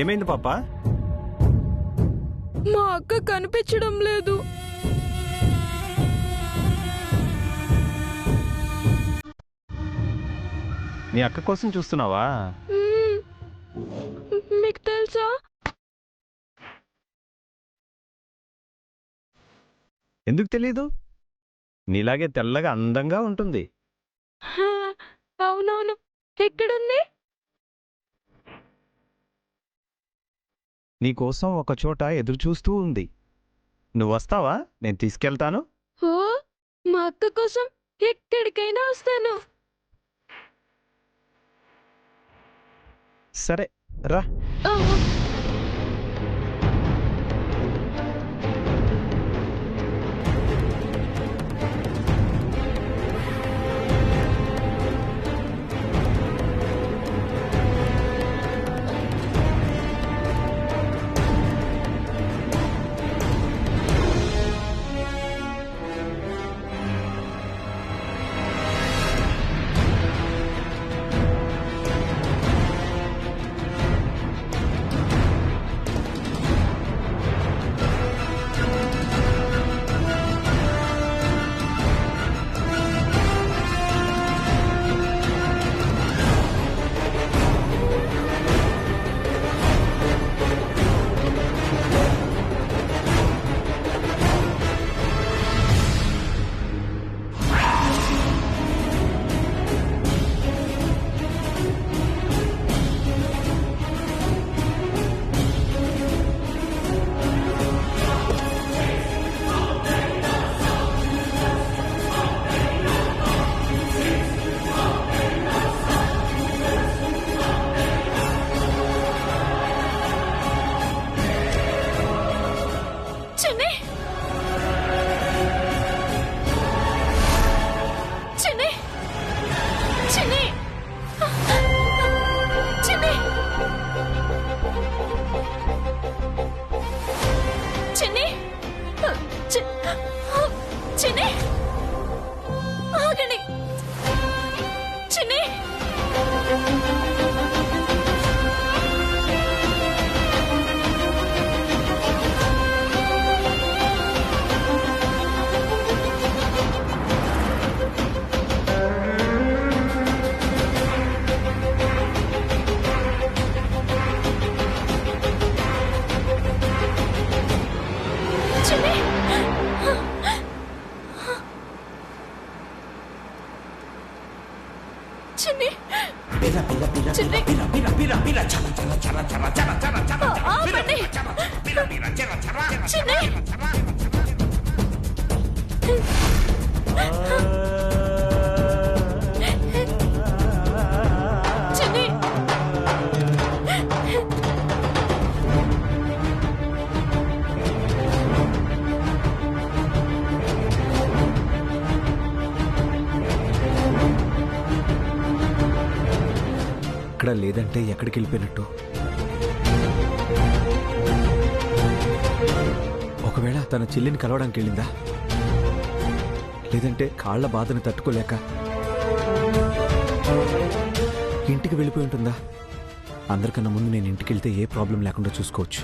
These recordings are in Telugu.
ఏమైంది పాపా? మా అక్క కనిపించడం లేదు. నీ అక్క కోసం చూస్తున్నావా? మీకు తెలుసా? ఎందుకు తెలీదు? నీలాగే తెల్లగా అందంగా ఉంటుంది. అవునవును. ఎక్కడుంది? నీకోసం ఒక చోట ఎదురు చూస్తూ ఉంది. నువ్వు వస్తావా? నేను తీసుకెళ్తాను. ఓ, మా అక్క కోసం ఎక్కడికైనా వస్తాను. సరే రా. ఇక్కడ లేదంటే ఎక్కడికి వెళ్ళిపోయినట్టు? ఒకవేళ తన చెల్లిని కలవడానికి వెళ్ళిందా? లేదంటే కాళ్ల బాధను తట్టుకోలేక ఇంటికి వెళ్ళిపోయి ఉంటుందా? అందరికన్నా ముందు నేను ఇంటికి వెళ్తే ఏ ప్రాబ్లం లేకుండా చూసుకోవచ్చు.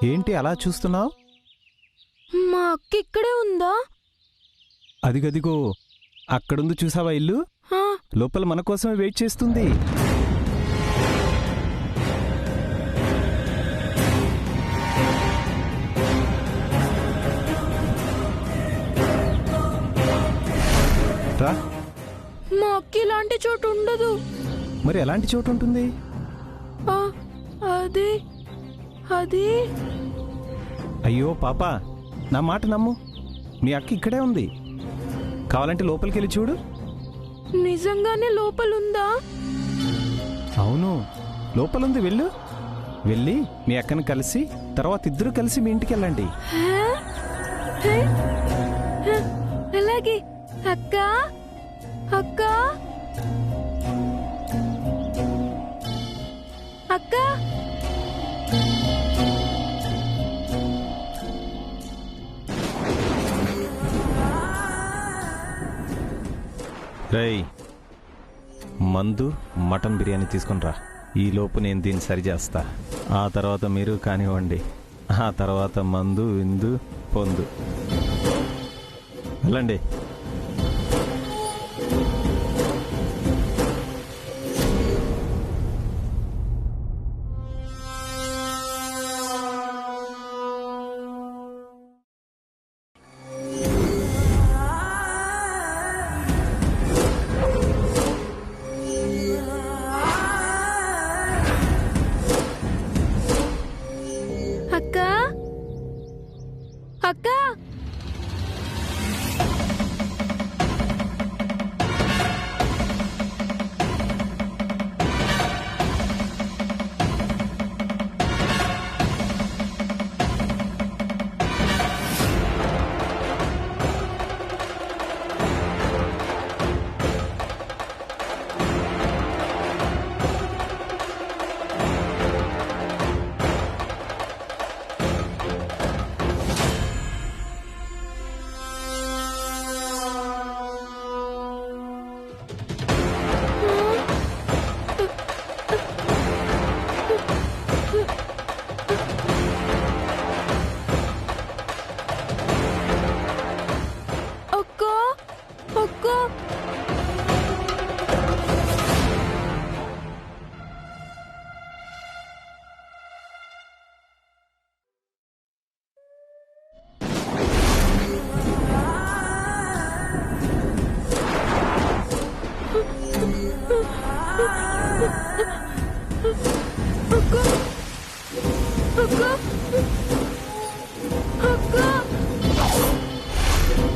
ఏంటి అలా చూస్తున్నావు? మా అక్క ఇక్కడే ఉందా? అదిగదిగో అక్కడుంది, చూసావా ఇల్లు? ఆ, లోపల మన కోసమే వెయిట్ చేస్తుంది. రా. మా అక్క ఇలాంటి చోటు ఉండదు. మరి ఎలాంటి చోటు ఉంటుంది? ఆ, అది అది అయ్యో పాప, నా మాట నమ్ము, మీ అక్క ఇక్కడే ఉంది. కావాలంటే లోపలికి వెళ్ళి చూడు. నిజంగానే లోపలుందా? అవును, లోపలుంది, వెళ్ళు. వెళ్ళి మీ అక్కను కలిసి తర్వాత ఇద్దరు కలిసి మీ ఇంటికి వెళ్ళండి. హే? హే? హ, అలాగే. అక్క అక్క అక్క రేయ్, మందు మటన్ బిర్యానీ తీసుకుని రా. ఈలోపు నేను దీన్ని సరిచేస్తా. ఆ తర్వాత మీరు కానివ్వండి. ఆ తర్వాత మందు విందు పొందు. వెళ్ళండి. అక్క అక్క అక్క అక్క అక్క అక్క అక్క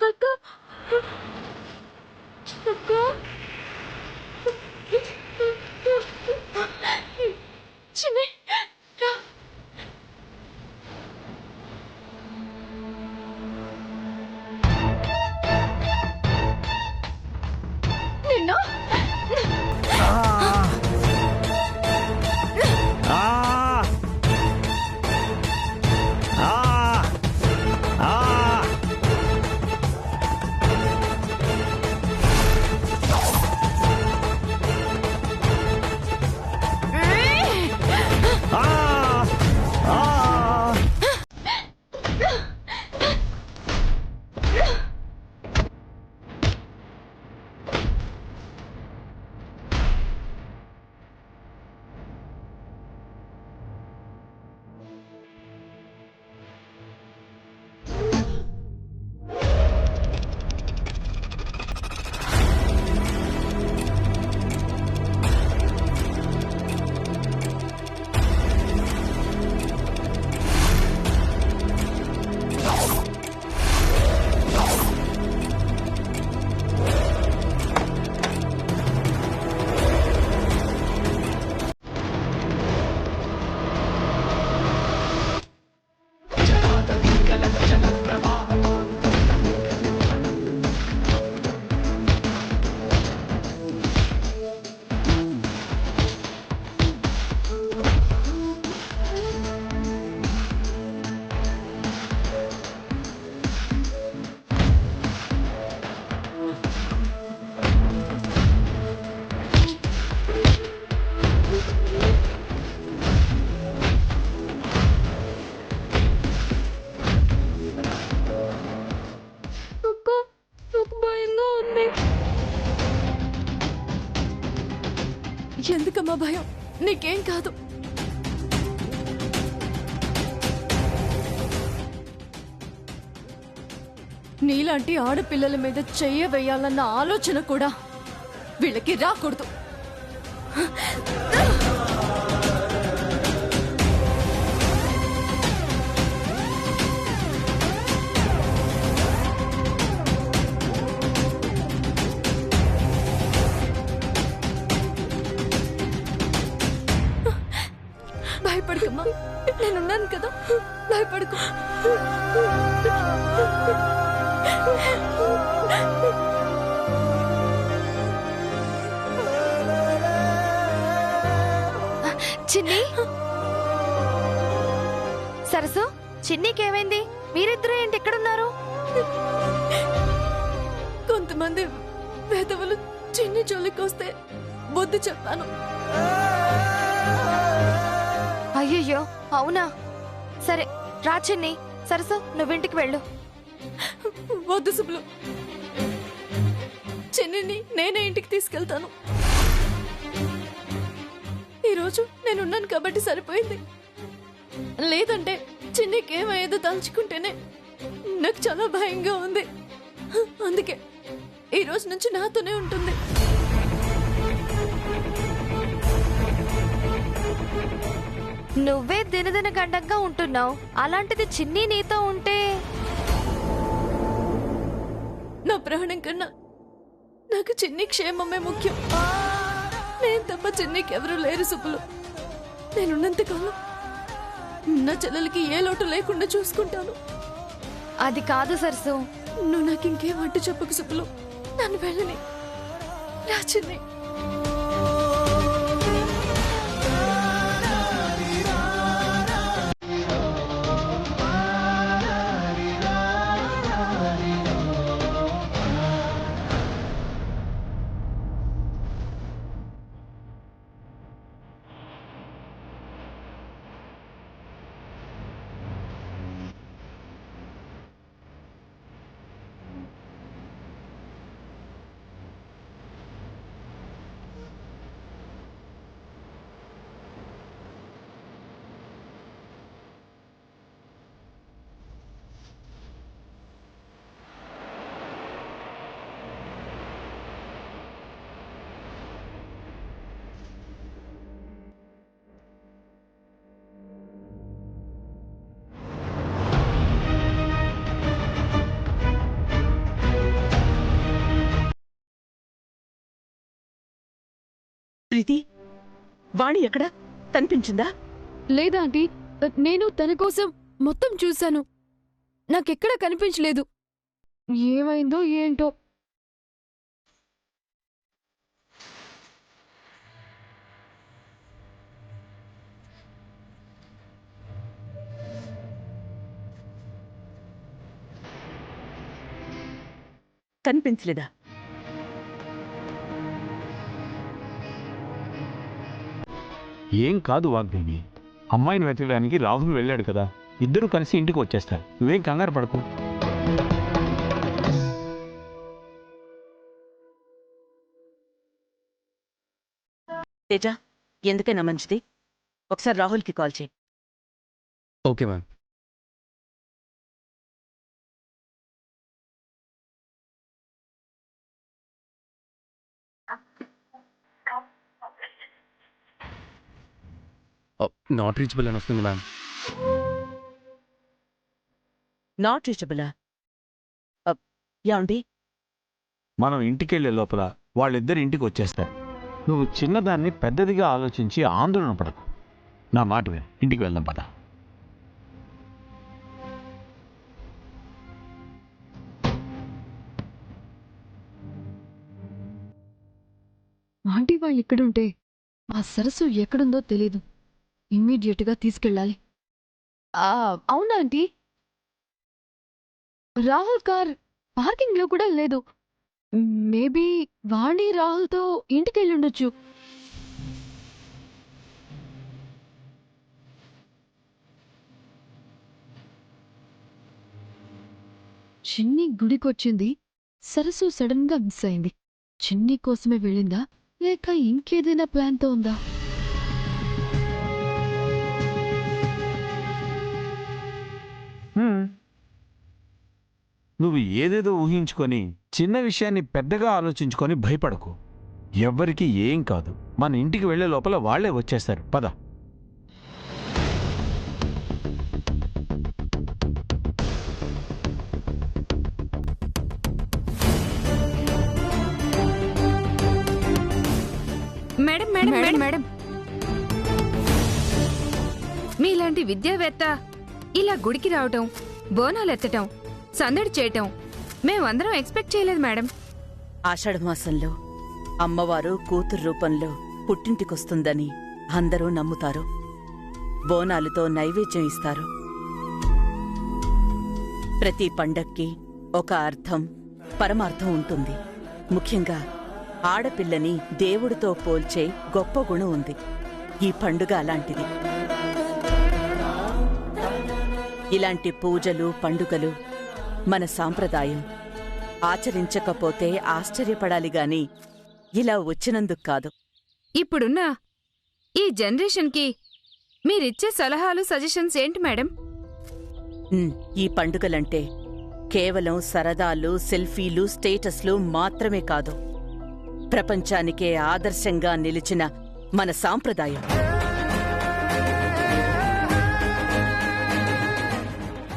అక్క అక్క చిన్ని రా భయం. నీకేం కాదు. నీలాంటి ఆడపిల్లల మీద చెయ్య వేయాలన్న ఆలోచన కూడా వీళ్ళకి రాకూడదు. భయపడకమ్మా, నేనున్నాను కదా, భయపడకు. చిన్ని, సరసు, చిన్నికేమైంది? మీరిద్దరూ ఏంటి ఎక్కడున్నారు? కొంతమంది వెధవలు చిన్ని జోలికొస్తే బుద్ధి చెప్పాను. అయ్యయ్యో, అవునా? సరే రా చిన్ని. సరసు, నువ్వింటికి వెళ్ళు. వద్దు సుబ్బులు, చిన్నిని నేనే ఇంటికి తీసుకెళ్తాను. ఈరోజు నేనున్నాను కాబట్టి సరిపోయింది. లేదంటే చిన్నికి ఏమయ్యేదో తలుచుకుంటేనే నాకు చాలా భయంగా ఉంది. అందుకే ఈ రోజు నుంచి నాతోనే ఉంటుంది. నువ్వే దినదిన గండంగా ఉంటున్నావు, అలాంటిది చిన్ని నీతో ఉంటే? నా ప్రాణం కన్నా నాకు చిన్ని క్షేమమే ముఖ్యం. నేను తప్ప చిన్నికి ఎవరూ లేరు సుబ్బులు. నేనున్నంతకాలం నా చెల్లెలకి ఏ లోటు లేకుండా చూసుకుంటాను. అది కాదు సరసు. నువ్వు నాకు ఇంకేం అడ్డు చెప్పకు సుబ్బులు. నన్ను వెళ్ళని రా చిన్ని. ప్రీతి, వాణి ఎక్కడా? కనిపించిందా? లేదా ఆంటీ, నేను తన కోసం మొత్తం చూశాను. నాకెక్కడా కనిపించలేదు. ఏమైందో ఏంటో. కనిపించలేదా? ఏం కాదు వాగ్దేవి, అమ్మాయిని వెతకడానికి రాహుల్ వెళ్ళాడు కదా, ఇద్దరు కలిసి ఇంటికి వచ్చేస్తారు. నువ్వేం కంగారు పడకు. తేజ, ఎందుకైనా మంచిది ఒకసారి రాహుల్కి కాల్ చేయి. Okay ma'am. నాట్ రీచబుల్ అని వస్తుంది మ్యామ్. నాట్ రీచబులా? యాండి, మనం ఇంటికెళ్లే లోపల వాళ్ళిద్దరు ఇంటికి వచ్చేస్తారు. నువ్వు చిన్నదాన్ని పెద్దదిగా ఆలోచించి ఆందోళన పడకు. నా మాట విను, ఇంటికి వెళ్దాం పద. ఆంటీ వాళ్ళు ఇక్కడుంటే ఆ సరస్సు ఎక్కడుందో తెలీదు. ఇమ్మీడియట్గా తీసుకెళ్ళాలి. అవునా ఆంటీ? రాహుల్ కార్ పార్కింగ్లో కూడా లేదు. మేబీ వాణి రాహుల్తో ఇంటికెళ్ళుండొచ్చు. చిన్ని గుడికొచ్చింది, సరస్సు సడన్ గా మిస్ అయింది. చిన్ని కోసమే వెళ్ళిందా లేక ఇంకేదైనా ప్లాన్తో ఉందా? నువ్వు ఏదేదో ఊహించుకొని చిన్న విషయాన్ని పెద్దగా ఆలోచించుకొని భయపడకు. ఎవ్వరికీ ఏం కాదు. మన ఇంటికి వెళ్ళే లోపల వాళ్లే వచ్చేస్తారు. పద. మేడం మేడం మేడం మేడం మీలాంటి విద్యావేత్త ఇలా గుడికి రావటం, బోనాలు ఎత్తటం, సందడి చేయటం మేమందరం ఎక్స్పెక్ట్ చేయలేదు మేడం. ఆషాఢమాసంలో అమ్మవారు కూతురు రూపంలో పుట్టింటికొస్తుందని అందరూ నమ్ముతారు. బోనాలతో నైవేద్యం ఇస్తారు. ప్రతి పండక్కి ఒక అర్థం, పరమార్థం ఉంటుంది. ముఖ్యంగా ఆడపిల్లని దేవుడితో పోల్చే గొప్ప గుణం ఉంది. ఈ పండుగ అలాంటిది. ఇలాంటి పూజలు, పండుగలు మన సాంప్రదాయం. ఆచరించకపోతే ఆశ్చర్యపడాలి గాని ఇలా వచ్చినందుకు కాదు. ఇప్పుడున్న ఈ జనరేషన్కి మీరిచ్చే సలహాలు, సజెషన్స్ ఏంటి మేడం? ఈ పండుగలంటే కేవలం సరదాలు, సెల్ఫీలు, స్టేటస్లు మాత్రమే కాదు. ప్రపంచానికే ఆదర్శంగా నిలిచిన మన సాంప్రదాయం.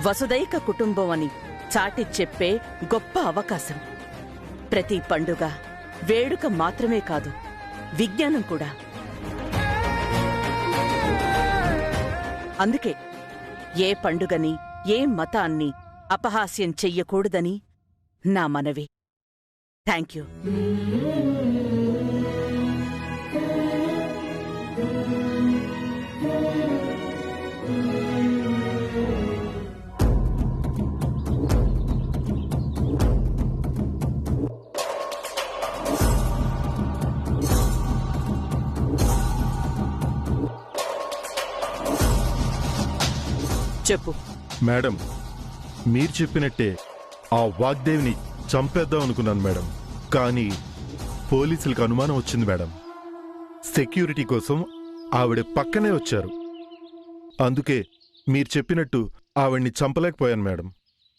వసుదైక కుటుంబం అని చాటి చెప్పే గొప్ప అవకాశం. ప్రతి పండుగ వేడుక మాత్రమే కాదు, విజ్ఞానం కూడా. అందుకే ఏ పండుగని, ఏ మతాన్ని అపహాస్యం చెయ్యకూడదని నా మనవి. Thank you. చెప్పు. మేడం, మీరు చెప్పినట్టే ఆ వాగ్దేవిని చంపేద్దాం అనుకున్నాను మేడం. కానీ పోలీసులకు అనుమానం వచ్చింది మేడం. సెక్యూరిటీ కోసం ఆవిడ పక్కనే వచ్చారు. అందుకే మీరు చెప్పినట్టు ఆవిడ్ని చంపలేకపోయాను మేడం.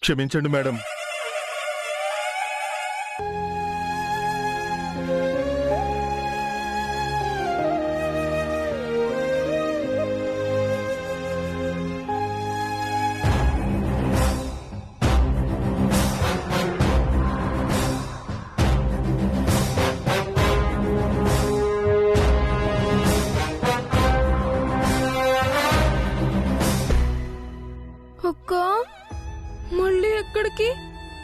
క్షమించండి మేడం. అక్కా, మళ్ళీ ఎక్కడికి?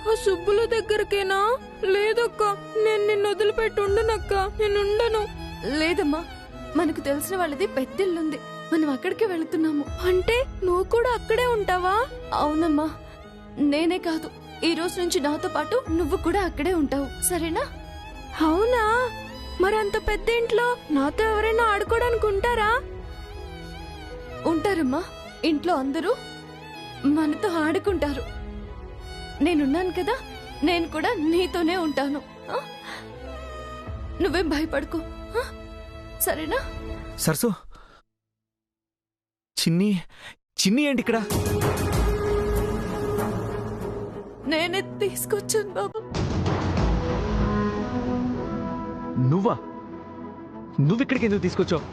ఆ సుబ్బుల దగ్గరకేనా? లేదక్కా, నేను నిన్ను వదిలిపెట్టి ఉండనక్కా, నేనుండను. లేదమ్మా, మనకు తెలిసిన వాళ్ళది పెద్దిల్లుంది, మనం అక్కడికి వెళుతున్నాము. అంటే నువ్వు కూడా అక్కడే ఉంటావా? అవునమ్మా, నేనే కాదు, ఈ రోజు నుంచి నాతో పాటు నువ్వు కూడా అక్కడే ఉంటావు, సరేనా? అవునా? మరంత పెద్ద ఇంట్లో నాతో ఎవరైనా ఆడుకోవడానికి ఉంటారా? ఉంటారమ్మా, ఇంట్లో అందరూ మనతో ఆడుకుంటారు. నేనున్నాను కదా, నేను కూడా నీతోనే ఉంటాను. నువ్వేం భయపడుకో, సరేనా? సరసు, చిన్ని చిన్ని ఏంటి ఇక్కడ? నేనే తీసుకొచ్చాను బాబు. నువ్వా? నువ్విక్కడికి ఎందుకు తీసుకొచ్చావు?